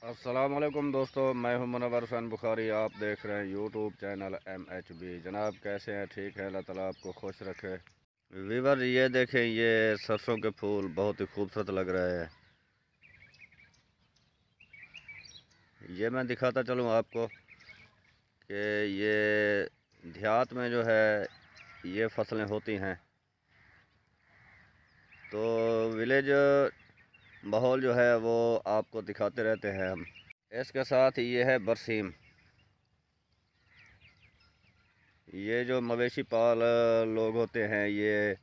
अस्सलाम वालेकुम दोस्तों, मैं हूं मुनव्वर हुसैन बुखारी। आप देख रहे हैं यूट्यूब चैनल MHB। जनाब कैसे हैं? ठीक है, अल्लाह ताला आपको खुश रखे। वीवर ये देखें, ये सरसों के फूल बहुत ही खूबसूरत लग रहे हैं। ये मैं दिखाता चलूं आपको कि ये देहात में जो है ये फसलें होती हैं, तो विलेज माहौल जो है वो आपको दिखाते रहते हैं हम। इसके साथ ये है बरसीम। ये जो मवेशी पाल लोग होते हैं, ये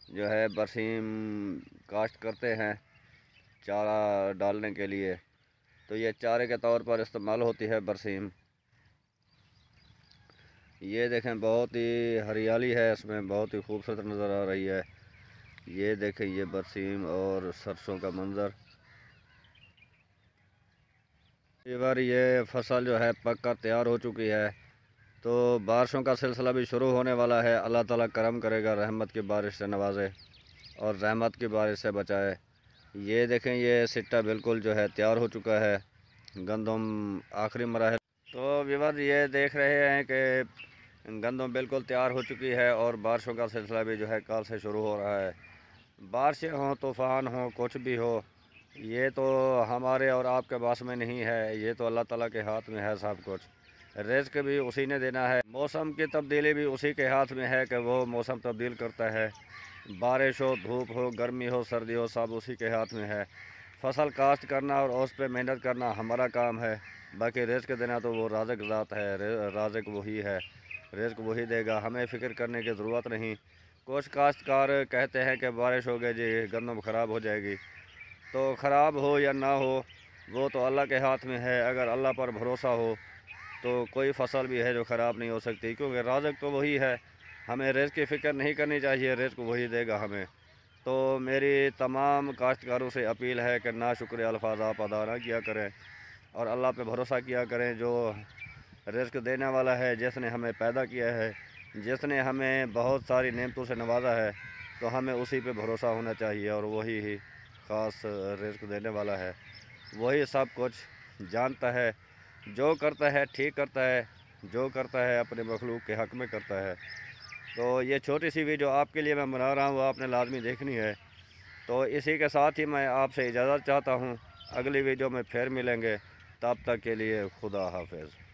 जो है बरसीम काश्त करते हैं चारा डालने के लिए, तो ये चारे के तौर पर इस्तेमाल होती है बरसीम। ये देखें, बहुत ही हरियाली है इसमें, बहुत ही खूबसूरत नज़र आ रही है। ये देखें, ये बरसीम और सरसों का मंज़र। ये बार ये फसल जो है पक कर तैयार हो चुकी है, तो बारिशों का सिलसिला भी शुरू होने वाला है। अल्लाह ताला करम करेगा, रहमत की बारिश से नवाजे और रहमत की बारिश से बचाए। ये देखें, ये सिट्टा बिल्कुल जो है तैयार हो चुका है, गंदम आखिरी मराहल। तो व्यूअर ये देख रहे हैं कि गंदम बिल्कुल तैयार हो चुकी है और बारिशों का सिलसिला भी जो है कल से शुरू हो रहा है। बारिशें हों, तूफ़ान हो, कुछ भी हो, ये तो हमारे और आपके बस में नहीं है, ये तो अल्लाह ताला के हाथ में है सब कुछ। रिज़्क़ भी उसी ने देना है, मौसम की तब्दीली भी उसी के हाथ में है कि वो मौसम तब्दील करता है। बारिश हो, धूप हो, गर्मी हो, सर्दी हो, सब उसी के हाथ में है। फसल काश्त करना और उस पर मेहनत करना हमारा काम है, बाकी रिज़्क़ देना तो वो राज़िक़ ज़ात है, राज़िक़ वही है, रिज़्क़ वही देगा, हमें फ़िक्र करने की ज़रूरत नहीं। कुछ काश्तकार कहते हैं कि बारिश हो गई जी, गंदम ख़राब हो जाएगी, तो ख़राब हो या ना हो वो तो अल्लाह के हाथ में है। अगर अल्लाह पर भरोसा हो तो कोई फसल भी है जो ख़राब नहीं हो सकती, क्योंकि राज़िक़ तो वही है, हमें रिज़्क़ की फ़िक्र नहीं करनी चाहिए, रिज़्क़ वही देगा हमें। तो मेरी तमाम काश्तकारों से अपील है कि नाशुक्रिया अल्फाज आप अदा ना किया करें और अल्लाह पे भरोसा किया करें, जो रिज़्क़ देने वाला है, जिसने हमें पैदा किया है, जिसने हमें बहुत सारी नेमतों से नवाजा है, तो हमें उसी पे भरोसा होना चाहिए। और वही ही ख़ास रिज़्क़ देने वाला है, वही सब कुछ जानता है, जो करता है ठीक करता है, जो करता है अपने मखलूक के हक़ में करता है। तो ये छोटी सी वीडियो आपके लिए मैं बना रहा हूँ, आपने लाजमी देखनी है। तो इसी के साथ ही मैं आपसे इजाज़त चाहता हूँ, अगली वीडियो में फिर मिलेंगे, तब तक के लिए खुदा हाफ़िज़।